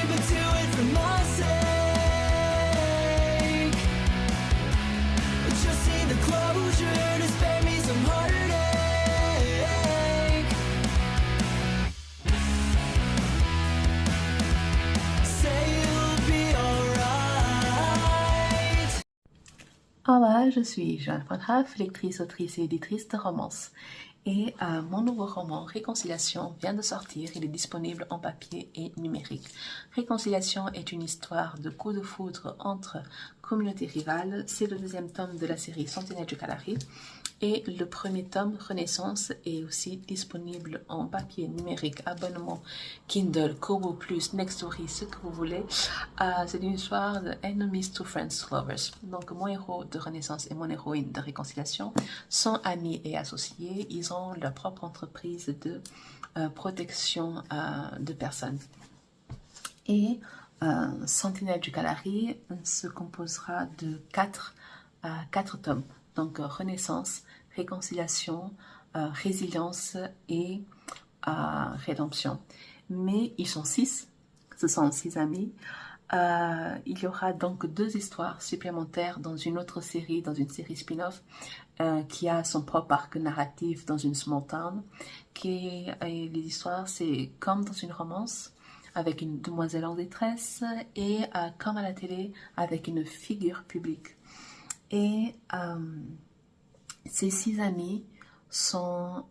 but do it for my sake. Just need the closure to spare me some heartache. Say you'll be alright. Olá, je suis Joanne Van Haaf, lectrice, autrice et éditrice de romances. Et mon nouveau roman, Réconciliation, vient de sortir. Il est disponible en papier et numérique. Réconciliation est une histoire de coup de foudre entre communautés rivales. C'est le deuxième tome de la série Sentinelle du Kalahari. Et le premier tome, Renaissance, est aussi disponible en papier numérique, abonnement Kindle, Kobo Plus, Nextory, ce que vous voulez. C'est une histoire de Enemies to Friends Lovers. Donc mon héros de Renaissance et mon héroïne de Réconciliation sont amis et associés. Ils ont leur propre entreprise de protection de personnes. Et Sentinelle du Kalahari se composera de 4 tomes. Donc Renaissance, Réconciliation, Résilience et Rédemption. Mais ils sont 6, ce sont 6 amis. Il y aura donc 2 histoires supplémentaires dans une autre série, dans une série spin-off qui a son propre arc narratif dans une small town. Les histoires, c'est comme dans une romance, avec une demoiselle en détresse et comme à la télé, avec une figure publique. Et ces 6 amis sont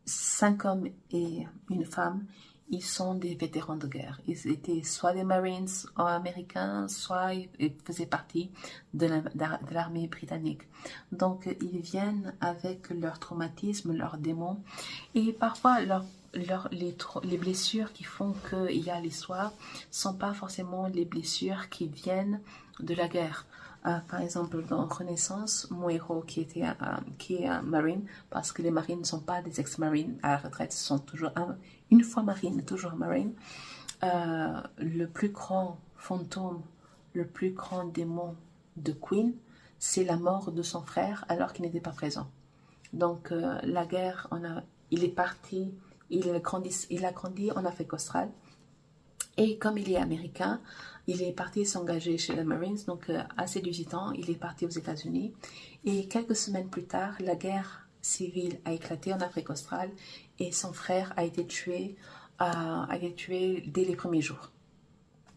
5 hommes et une femme. Ils sont des vétérans de guerre. Ils étaient soit des Marines américains, soit ils faisaient partie de l'armée britannique. Donc ils viennent avec leur traumatisme, leurs démons, et parfois les blessures qui font qu'il y a l'histoire ne sont pas forcément les blessures qui viennent de la guerre. Par exemple, dans Renaissance, mon héros qui est un marine, parce que les marines ne sont pas des ex-marines à la retraite, ce sont toujours une fois marine, toujours marine. Le plus grand fantôme, le plus grand démon de Queen, c'est la mort de son frère alors qu'il n'était pas présent. Donc la guerre, il est parti, il a grandi en Afrique australe. Et comme il est américain, il est parti s'engager chez les Marines, donc à ses 18 ans, il est parti aux États-Unis. Et quelques semaines plus tard, la guerre civile a éclaté en Afrique australe et son frère a été tué dès les premiers jours.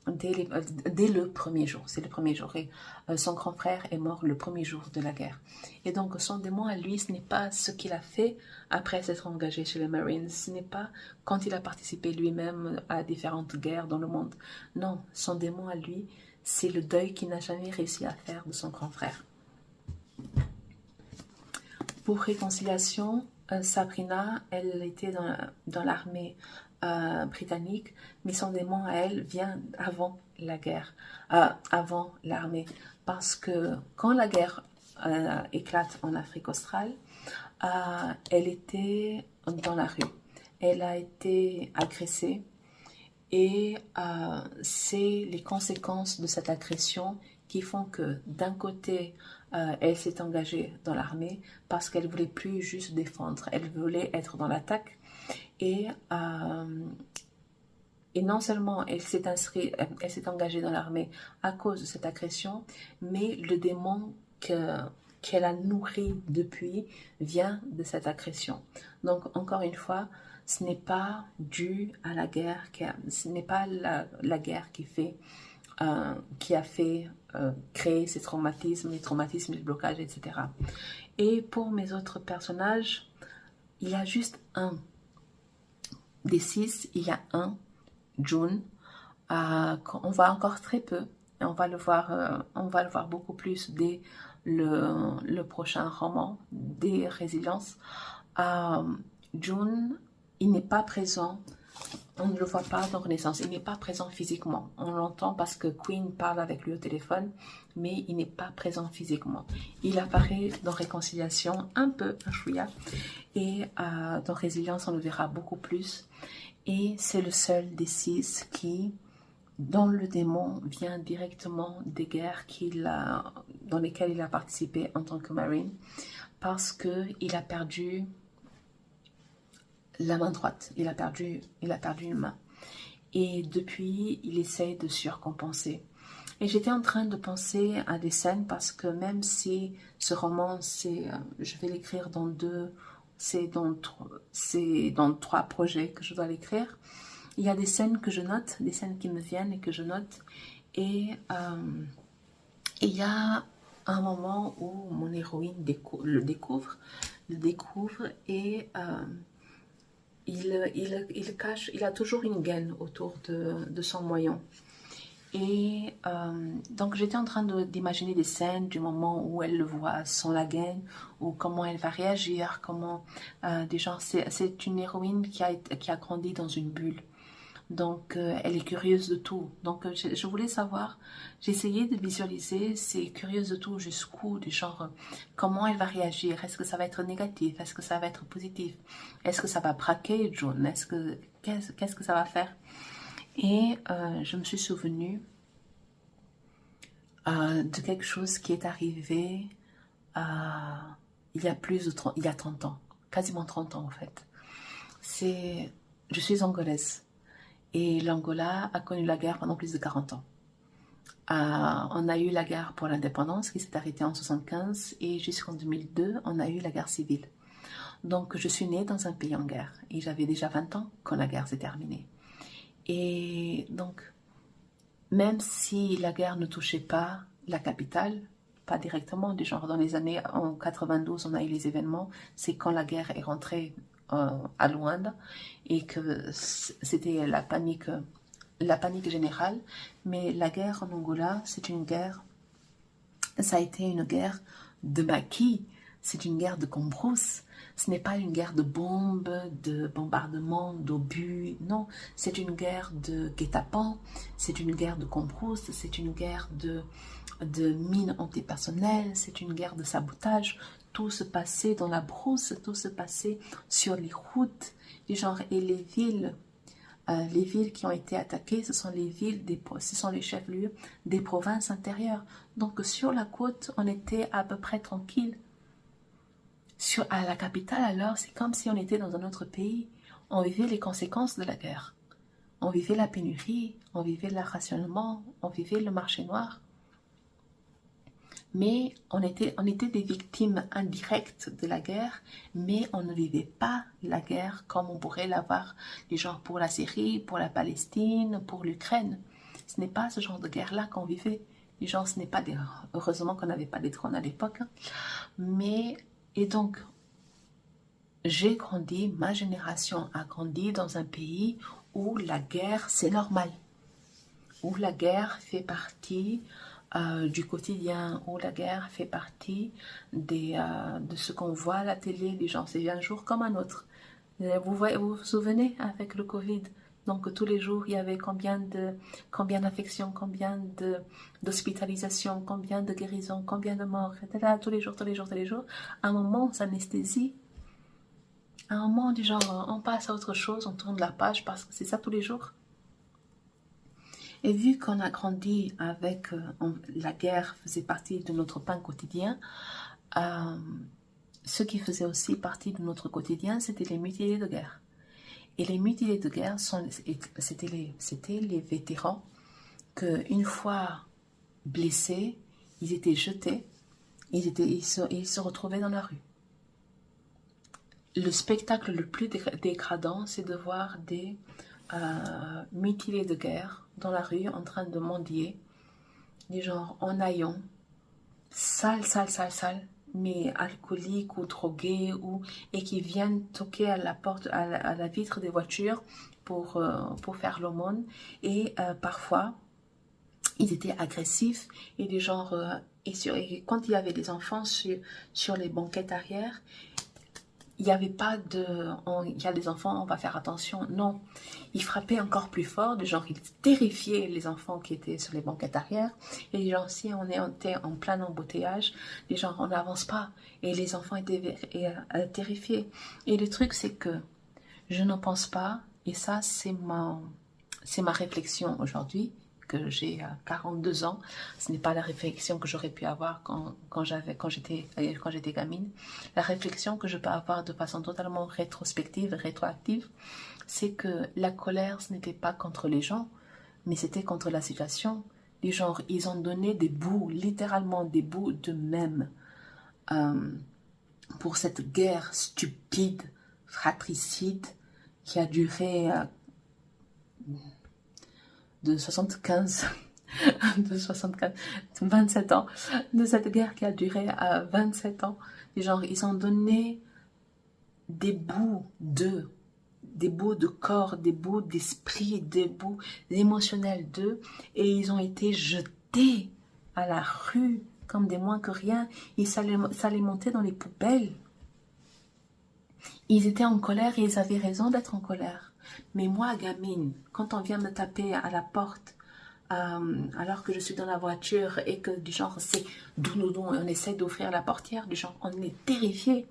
Dès le premier jour, c'est le premier jour. Et son grand frère est mort le premier jour de la guerre. Et donc son démon à lui, ce n'est pas ce qu'il a fait après s'être engagé chez les Marines. Ce n'est pas quand il a participé lui-même à différentes guerres dans le monde. Non, son démon à lui, c'est le deuil qu'il n'a jamais réussi à faire de son grand frère. Pour Réconciliation, Sabrina, elle était dans l'armée britannique, mais son démon à elle vient avant la guerre, avant l'armée, parce que quand la guerre éclate en Afrique australe, elle était dans la rue, elle a été agressée et c'est les conséquences de cette agression qui font que d'un côté, elle s'est engagée dans l'armée parce qu'elle voulait plus juste défendre, elle voulait être dans l'attaque. Et non seulement elle s'est engagée dans l'armée à cause de cette agression, mais le démon qu'elle a nourri depuis vient de cette agression. Donc encore une fois, ce n'est pas dû à la guerre, ce n'est pas la guerre qui a fait créer ces traumatismes, les traumatismes, les blocages, etc. Et pour mes autres personnages, il y a juste un. Des 6, il y a un, June, on voit encore très peu, et on va le voir beaucoup plus dès le prochain roman, des Résiliences. June, il n'est pas présent, on ne le voit pas dans Renaissance, il n'est pas présent physiquement. On l'entend parce que Queen parle avec lui au téléphone, mais il n'est pas présent physiquement. Il apparaît dans Réconciliation un chouïa, et dans Résilience, on le verra beaucoup plus. Et c'est le seul des 6 dont le démon vient directement des guerres dans lesquelles il a participé en tant que marine, parce qu'il a perdu la main droite, il a perdu une main. Et depuis, il essaye de surcompenser. Et j'étais en train de penser à des scènes parce que même si ce roman, je vais l'écrire dans c'est dans 3 projets que je dois l'écrire. Il y a des scènes que je note, des scènes qui me viennent et que je note. Et il y a un moment où mon héroïne le découvre et il a toujours une gaine autour de son moyon. Et donc j'étais en train d'imaginer des scènes du moment où elle le voit sans la gaine, ou comment elle va réagir, c'est une héroïne qui a grandi dans une bulle. Donc elle est curieuse de tout. Donc je voulais savoir, j'ai essayé de visualiser, c'est curieuse de tout jusqu'où, du genre comment elle va réagir. Est-ce que ça va être négatif? Est-ce que ça va être positif? Est-ce que ça va braquer June? Qu'est-ce que ça va faire? Et je me suis souvenue de quelque chose qui est arrivé il y a 30 ans, quasiment 30 ans en fait. Je suis angolaise et l'Angola a connu la guerre pendant plus de 40 ans. On a eu la guerre pour l'indépendance qui s'est arrêtée en 1975 et jusqu'en 2002, on a eu la guerre civile. Donc je suis née dans un pays en guerre et j'avais déjà 20 ans quand la guerre s'est terminée. Et donc, même si la guerre ne touchait pas la capitale, pas directement, du genre dans les années en 92, on a eu les événements, c'est quand la guerre est rentrée à Luanda et que c'était la panique générale. Mais la guerre en Angola, ça a été une guerre de maquis, c'est une guerre de cambrousse. Ce n'est pas une guerre de bombes, de bombardements, d'obus, non. C'est une guerre de guet-apens, c'est une guerre de cambrousse, c'est une guerre de mines antipersonnelles, c'est une guerre de sabotage. Tout se passait dans la brousse, tout se passait sur les routes, et les villes qui ont été attaquées, ce sont les chefs-lieux des provinces intérieures. Donc sur la côte, on était à peu près tranquille. À la capitale, alors, c'est comme si on était dans un autre pays. On vivait les conséquences de la guerre. On vivait la pénurie, on vivait le rationnement, on vivait le marché noir. Mais on était des victimes indirectes de la guerre, mais on ne vivait pas la guerre comme on pourrait l'avoir, du genre pour la Syrie, pour la Palestine, pour l'Ukraine. Ce n'est pas ce genre de guerre-là qu'on vivait. Heureusement qu'on n'avait pas des drones à l'époque. Et donc, ma génération a grandi dans un pays où la guerre, c'est normal. Où la guerre fait partie du quotidien, où la guerre fait partie de ce qu'on voit à la télé. C'est un jour comme un autre. Vous vous souvenez avec le Covid? Donc tous les jours, il y avait combien d'affections, combien d'hospitalisations, combien de guérisons, combien de morts, etc. Tous les jours. À un moment, on s'anesthésie. À un moment, on passe à autre chose, on tourne la page parce que c'est ça tous les jours. Et vu qu'on a grandi avec la guerre faisait partie de notre pain quotidien, ce qui faisait aussi partie de notre quotidien, c'était les mutilés de guerre. Et les mutilés de guerre, c'était les vétérans qu'une fois blessés, ils étaient jetés, ils se retrouvaient dans la rue. Le spectacle le plus dégradant, c'est de voir des mutilés de guerre dans la rue en train de mendier, en haillons, sales, mais alcooliques ou drogués, et qui viennent toquer à la porte, à la vitre des voitures pour faire l'aumône. Et parfois, ils étaient agressifs et et quand il y avait des enfants sur les banquettes arrière, il n'y avait pas il y a des enfants, on va faire attention. Non, ils frappaient encore plus fort, ils terrifiaient les enfants qui étaient sur les banquettes arrière. Et si on était en plein embouteillage, on n'avance pas. Et les enfants étaient terrifiés. Et le truc, c'est que je ne pense pas, et ça c'est ma réflexion aujourd'hui, que j'ai 42 ans. Ce n'est pas la réflexion que j'aurais pu avoir quand j'étais gamine. La réflexion que je peux avoir de façon totalement rétrospective, rétroactive, c'est que la colère, ce n'était pas contre les gens, mais c'était contre la situation. Les gens, ils ont donné des bouts, littéralement des bouts d'eux-mêmes, pour cette guerre stupide, fratricide, qui a duré de 75, de 75, 27 ans, de cette guerre qui a duré 27 ans. Les gens, ils ont donné des bouts d'eux, des bouts de corps, des bouts d'esprit, des bouts émotionnels d'eux, et ils ont été jetés à la rue comme des moins que rien. Ils s'allaient monter dans les poubelles. Ils étaient en colère et ils avaient raison d'être en colère. Mais moi, gamine, quand on vient me taper à la porte, alors que je suis dans la voiture et que du genre c'est doudou, et on essaie d'ouvrir la portière, du genre on est terrifié.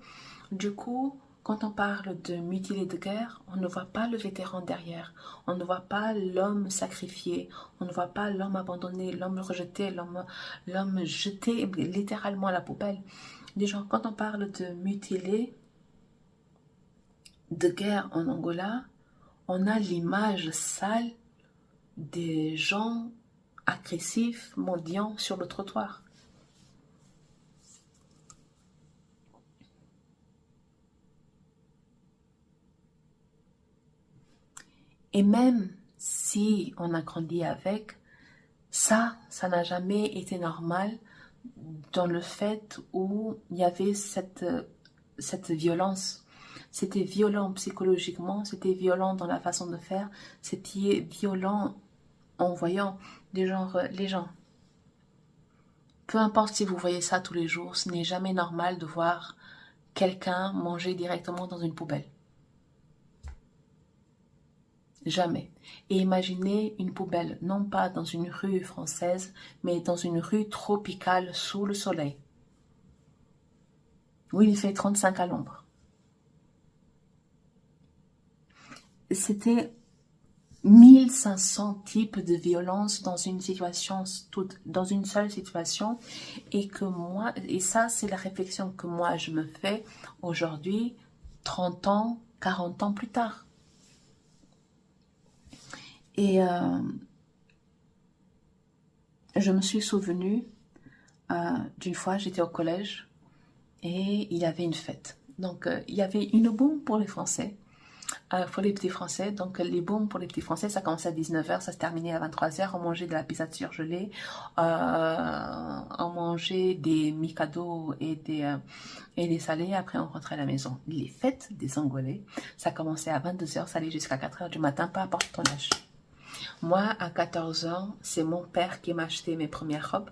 Du coup, quand on parle de mutilé de guerre, on ne voit pas le vétéran derrière, on ne voit pas l'homme sacrifié, on ne voit pas l'homme abandonné, l'homme rejeté, l'homme jeté littéralement à la poubelle. Du genre, quand on parle de mutilé de guerre en Angola, on a l'image sale des gens agressifs, mendiants sur le trottoir. Et même si on a grandi avec, ça n'a jamais été normal dans le fait où il y avait cette violence. C'était violent psychologiquement, c'était violent dans la façon de faire, c'était violent en voyant les gens. Peu importe si vous voyez ça tous les jours, ce n'est jamais normal de voir quelqu'un manger directement dans une poubelle. Jamais. Et imaginez une poubelle, non pas dans une rue française, mais dans une rue tropicale sous le soleil, où il fait 35 à l'ombre. C'était 1500 types de violence dans une situation, dans une seule situation, et ça c'est la réflexion que moi je me fais aujourd'hui, 30 ans, 40 ans plus tard. Et je me suis souvenue d'une fois, j'étais au collège et il y avait une fête. Donc, il y avait une boum pour les Français, pour les petits Français. Donc, les booms pour les petits Français, ça commençait à 19h, ça se terminait à 23h. On mangeait de la pizza surgelée, on mangeait des micados et des salés. Après, on rentrait à la maison. Les fêtes des Angolais, ça commençait à 22h, ça allait jusqu'à 4h du matin, peu importe ton âge. Moi, à 14 ans, c'est mon père qui m'a acheté mes premières robes.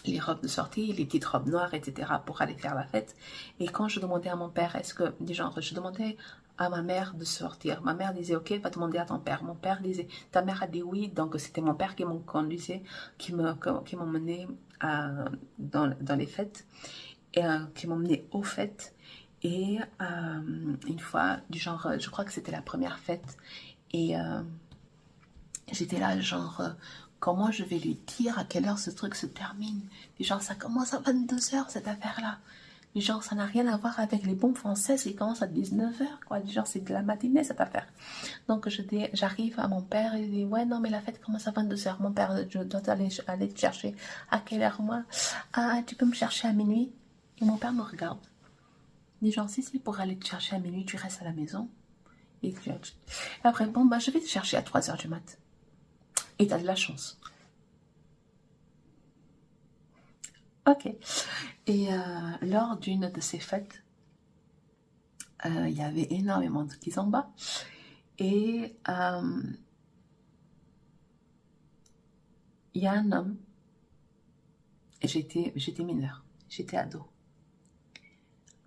Les robes de sortie, les petites robes noires, etc. pour aller faire la fête. Et quand je demandais à mon père, je demandais à ma mère de sortir. Ma mère disait, ok, va demander à ton père. Mon père disait, ta mère a dit oui. Donc c'était mon père qui me conduisait, qui m'emmenait dans les fêtes, et qui m'emmenait aux fêtes. Et une fois, je crois que c'était la première fête. Et j'étais là, comment je vais lui dire à quelle heure ce truc se termine? Et ça commence à 22h, cette affaire-là. Et ça n'a rien à voir avec les bombes françaises qui commencent à 19h, quoi. C'est de la matinée, cette affaire. Donc, j'arrive à mon père et il dit, ouais, non, mais la fête commence à 22h. Mon père, je dois aller te chercher. À quelle heure, moi? Ah, tu peux me chercher à minuit? Et mon père me regarde. Il dit, si, pour aller te chercher à minuit, tu restes à la maison. Et après, je vais te chercher à 3h du mat'. Et t'as de la chance. Ok. Et lors d'une de ces fêtes, il y avait énormément de kizomba. Et il y a un homme. J'étais mineure. J'étais ado.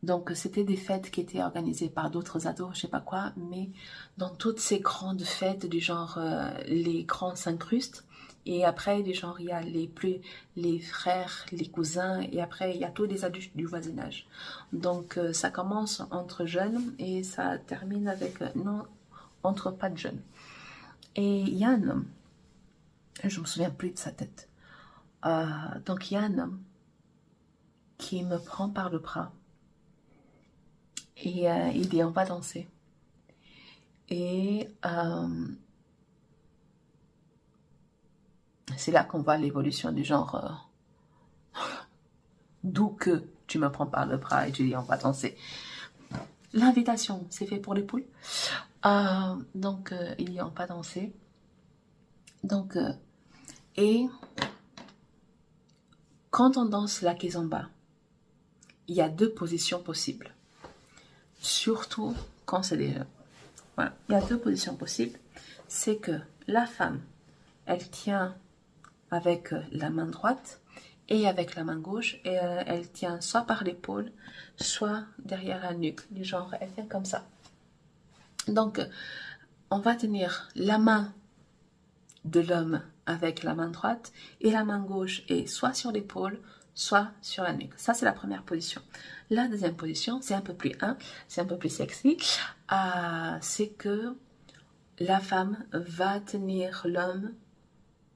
Donc, c'était des fêtes qui étaient organisées par d'autres ados, je sais pas quoi, mais dans toutes ces grandes fêtes du genre, les grands s'incrustent, et après, du genre, il y a les frères, les cousins, et après, il y a tous les adultes du voisinage. Donc, ça commence entre jeunes, et ça termine avec, non, entre pas de jeunes. Et il y a un homme, Je me souviens plus de sa tête. Donc il y a un homme qui me prend par le bras et il dit on va danser. Et c'est là qu'on voit l'évolution du genre d'où que tu me prends par le bras et tu dis on va danser. L'invitation, c'est fait pour les poules. Donc il dit on va danser. Donc et quand on danse la kizomba, il y a 2 positions possibles. Surtout quand c'est des jeunes. Voilà. Il y a 2 positions possibles. C'est que la femme, elle tient avec la main droite et avec la main gauche. Et elle tient soit par l'épaule, soit derrière la nuque. Du genre, elle tient comme ça. Donc, on va tenir la main de l'homme avec la main droite et la main gauche est soit sur l'épaule, soit sur la nuque. Ça, c'est la première position. La deuxième position, c'est un peu plus c'est un peu plus sexy. C'est que la femme va tenir l'homme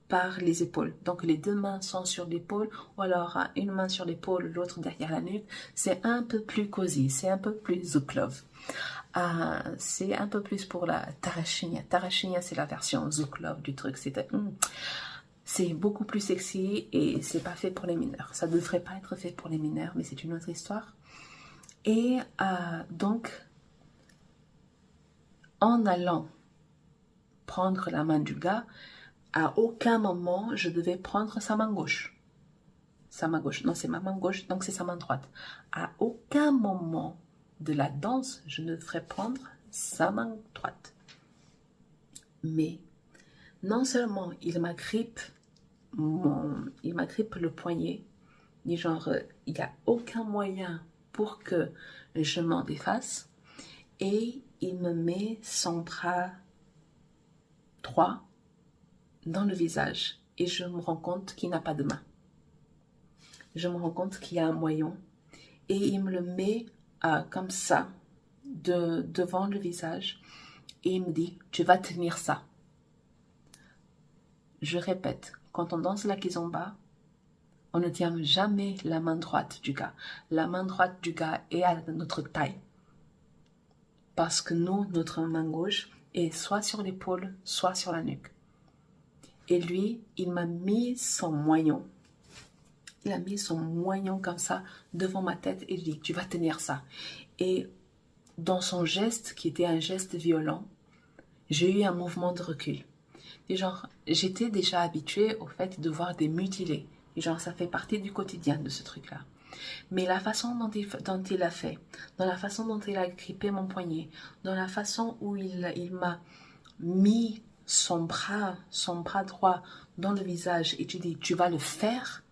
par les épaules. Donc, les 2 mains sont sur l'épaule ou alors une main sur l'épaule, l'autre derrière la nuque. C'est un peu plus cosy, c'est un peu plus Zouk-Love. C'est un peu plus pour la Tarashinya. Tarashinya, c'est la version Zouk-Love du truc. C'est beaucoup plus sexy et c'est pas fait pour les mineurs. Ça ne devrait pas être fait pour les mineurs, mais c'est une autre histoire. Et donc, en allant prendre la main du gars, à aucun moment je devais prendre sa main gauche. Sa main gauche, non, c'est ma main gauche, donc c'est sa main droite. À aucun moment de la danse, je ne devrais prendre sa main droite. Mais non seulement il m'agrippe le poignet, du genre il n'y a aucun moyen pour que je m'en défasse, et il me met son bras droit dans le visage et je me rends compte qu'il n'a pas de main. Je me rends compte qu'il y a un moyon et il me le met comme ça devant le visage et il me dit tu vas tenir ça. Je répète, quand on danse la kizomba, on ne tient jamais la main droite du gars. La main droite du gars est à notre taille. Parce que nous, notre main gauche est soit sur l'épaule, soit sur la nuque. Et lui, il m'a mis son moignon. Il a mis son moignon comme ça devant ma tête et il dit, tu vas tenir ça. Et dans son geste, qui était un geste violent, j'ai eu un mouvement de recul. Et genre, j'étais déjà habituée au fait de voir des mutilés. Et genre, ça fait partie du quotidien de ce truc-là. Mais la façon dont il a fait, dans la façon dont il a grippé mon poignet, dans la façon où il m'a mis son bras droit dans le visage et tu dis, tu vas le faire,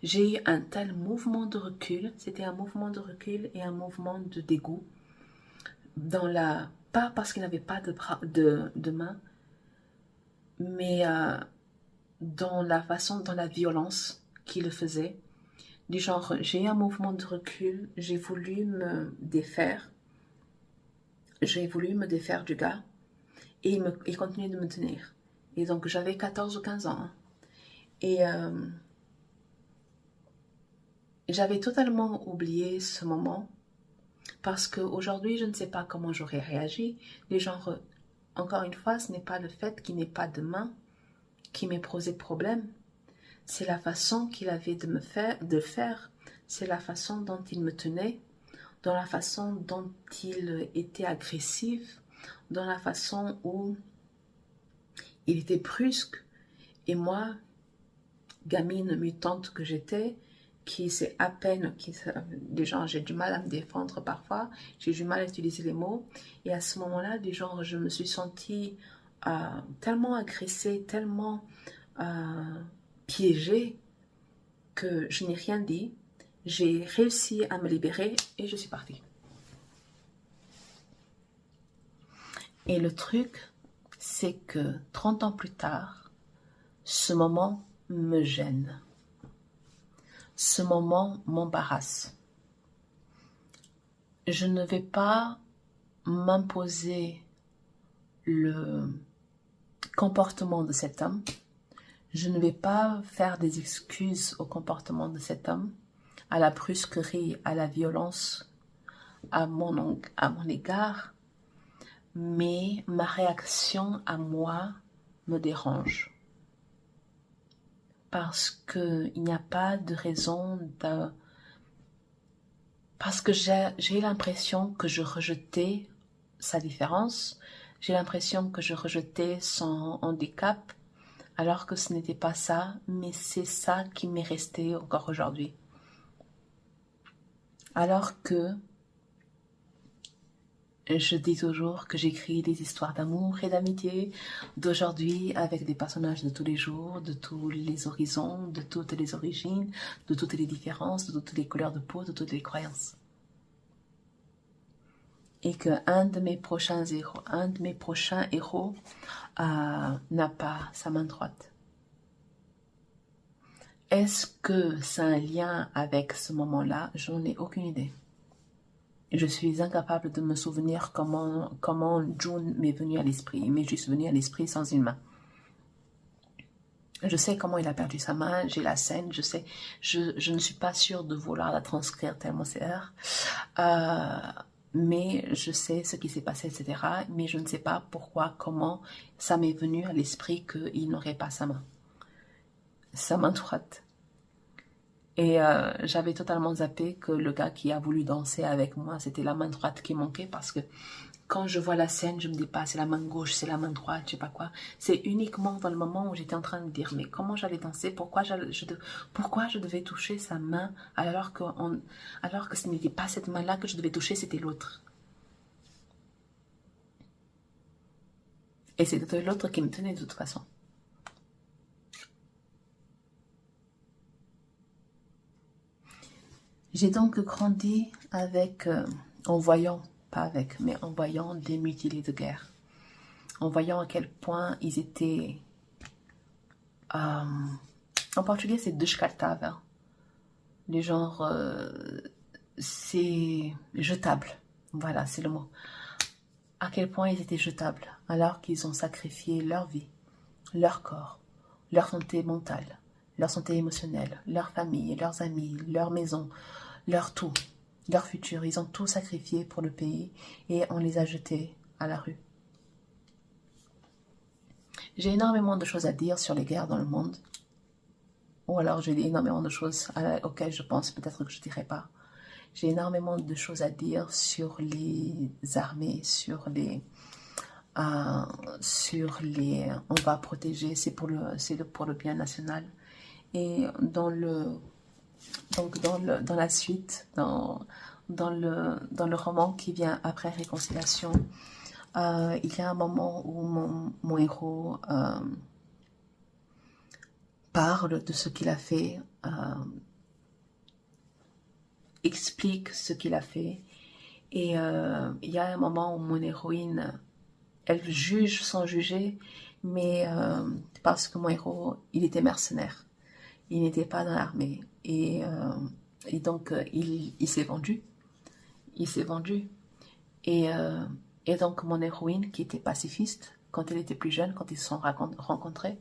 j'ai eu un tel mouvement de recul, c'était un mouvement de recul et un mouvement de dégoût, pas parce qu'il n'avait pas de main, mais dans la façon, dans la violence qu'il le faisait. Du genre, j'ai eu un mouvement de recul, j'ai voulu me défaire du gars et il continuait de me tenir. Et donc j'avais 14 ou 15 ans. Et j'avais totalement oublié ce moment parce qu'aujourd'hui je ne sais pas comment j'aurais réagi. Les gens, encore une fois, ce n'est pas le fait qu'il n'ait pas de main qui m'ait posé problème. C'est la façon qu'il avait de faire, c'est la façon dont il me tenait, dans la façon dont il était agressif, dans la façon où il était brusque. Et moi, gamine mutante que j'étais, des gens, j'ai du mal à me défendre parfois, j'ai du mal à utiliser les mots. Et à ce moment-là, des gens, je me suis sentie tellement agressée, tellement piégée que je n'ai rien dit. J'ai réussi à me libérer et je suis partie. Et le truc, c'est que 30 ans plus tard, ce moment me gêne. Ce moment m'embarrasse. Je ne vais pas m'imposer le comportement de cet homme. Je ne vais pas faire des excuses au comportement de cet homme, à la brusquerie, à la violence à mon égard, mais ma réaction à moi me dérange. Parce qu'il n'y a pas de raison de... Parce que j'ai l'impression que je rejetais sa différence, j'ai l'impression que je rejetais son handicap, alors que ce n'était pas ça, mais c'est ça qui m'est resté encore aujourd'hui. Alors que je dis toujours que j'écris des histoires d'amour et d'amitié d'aujourd'hui avec des personnages de tous les jours, de tous les horizons, de toutes les origines, de toutes les différences, de toutes les couleurs de peau, de toutes les croyances. Et qu'un de mes prochains héros n'a pas sa main droite. Est-ce que c'est un lien avec ce moment-là? Je n'en ai aucune idée. Je suis incapable de me souvenir comment June m'est venu à l'esprit. Il m'est juste venu à l'esprit sans une main. Je sais comment il a perdu sa main, j'ai la scène, je sais. Je ne suis pas sûre de vouloir la transcrire tellement c'est rare. Mais je sais ce qui s'est passé, etc. Mais je ne sais pas pourquoi, comment ça m'est venu à l'esprit qu'il n'aurait pas sa main droite. Et j'avais totalement zappé que le gars qui a voulu danser avec moi, c'était la main droite qui manquait, parce que quand je vois la scène, je me dis pas c'est la main gauche, c'est la main droite, je sais pas quoi. C'est uniquement dans le moment où j'étais en train de dire mais comment j'allais danser, pourquoi je devais toucher sa main alors que ce n'était pas cette main-là que je devais toucher, c'était l'autre. Et c'était l'autre qui me tenait de toute façon. J'ai donc grandi en voyant des mutilés de guerre, en voyant à quel point ils étaient, en portugais c'est descartável, les genres, c'est jetable, voilà c'est le mot, à quel point ils étaient jetables, alors qu'ils ont sacrifié leur vie, leur corps, leur santé mentale, leur santé émotionnelle, leur famille, leurs amis, leur maison, leur tout, leur futur. Ils ont tout sacrifié pour le pays et on les a jetés à la rue. J'ai énormément de choses à dire sur les guerres dans le monde. Ou alors j'ai énormément de choses auxquelles je pense peut-être que je ne dirai pas. J'ai énormément de choses à dire sur les armées, sur les on va protéger, c'est pour le bien national. Et dans la suite, dans le roman qui vient après Réconciliation, il y a un moment où mon héros parle de ce qu'il a fait, explique ce qu'il a fait, et il y a un moment où mon héroïne, elle juge sans juger, mais parce que mon héros, il était mercenaire, il n'était pas dans l'armée, et donc il s'est vendu, et donc mon héroïne, qui était pacifiste, quand elle était plus jeune, quand ils se sont rencontrés,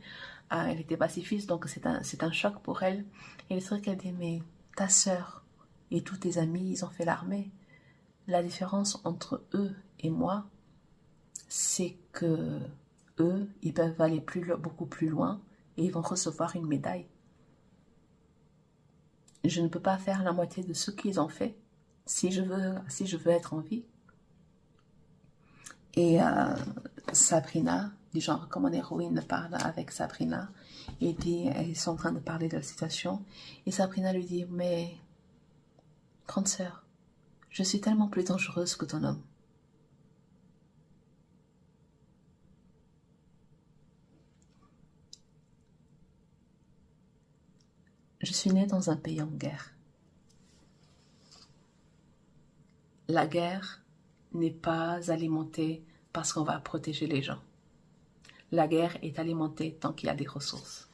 elle était pacifiste, donc c'est un choc pour elle. Et le truc, elle dit, mais ta sœur et tous tes amis, ils ont fait l'armée. La différence entre eux et moi, c'est que eux, ils peuvent aller beaucoup plus loin et ils vont recevoir une médaille. Je ne peux pas faire la moitié de ce qu'ils ont fait si je veux être en vie. Et Sabrina, du genre comme mon héroïne parle avec Sabrina, et dit, ils sont en train de parler de la situation, et Sabrina lui dit, mais grande sœur, je suis tellement plus dangereuse que ton homme. Je suis née dans un pays en guerre. La guerre n'est pas alimentée parce qu'on va protéger les gens. La guerre est alimentée tant qu'il y a des ressources,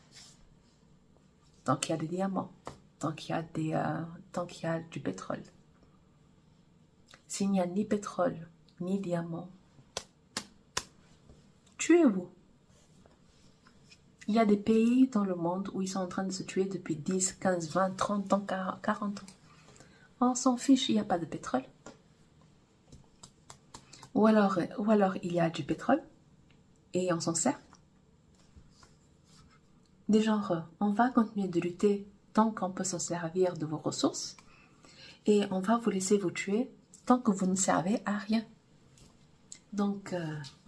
tant qu'il y a des diamants, tant qu'il y a du pétrole. S'il n'y a ni pétrole, ni diamant, tuez-vous. Il y a des pays dans le monde où ils sont en train de se tuer depuis 10, 15, 20, 30 ans, 40 ans. On s'en fiche, il n'y a pas de pétrole. Ou alors il y a du pétrole et on s'en sert. Des genres, on va continuer de lutter tant qu'on peut s'en servir de vos ressources et on va vous laisser vous tuer tant que vous ne servez à rien. Donc,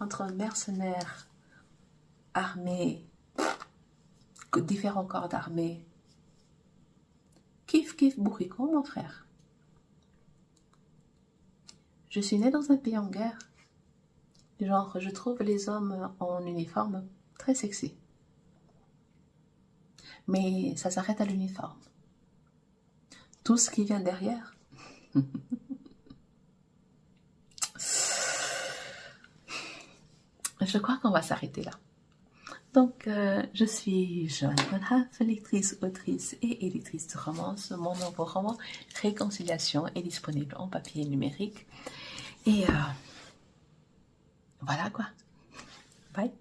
entre mercenaires, armées, différents corps d'armée, kiff kiff bourricot mon frère. Je suis née dans un pays en guerre. Genre, je trouve les hommes en uniforme très sexy. Mais ça s'arrête à l'uniforme. Tout ce qui vient derrière. Je crois qu'on va s'arrêter là. Donc, je suis Joanne Bonhaf, lectrice, autrice et éditrice de romance. Mon nouveau roman, Réconciliation, est disponible en papier et numérique. Et voilà quoi. Bye.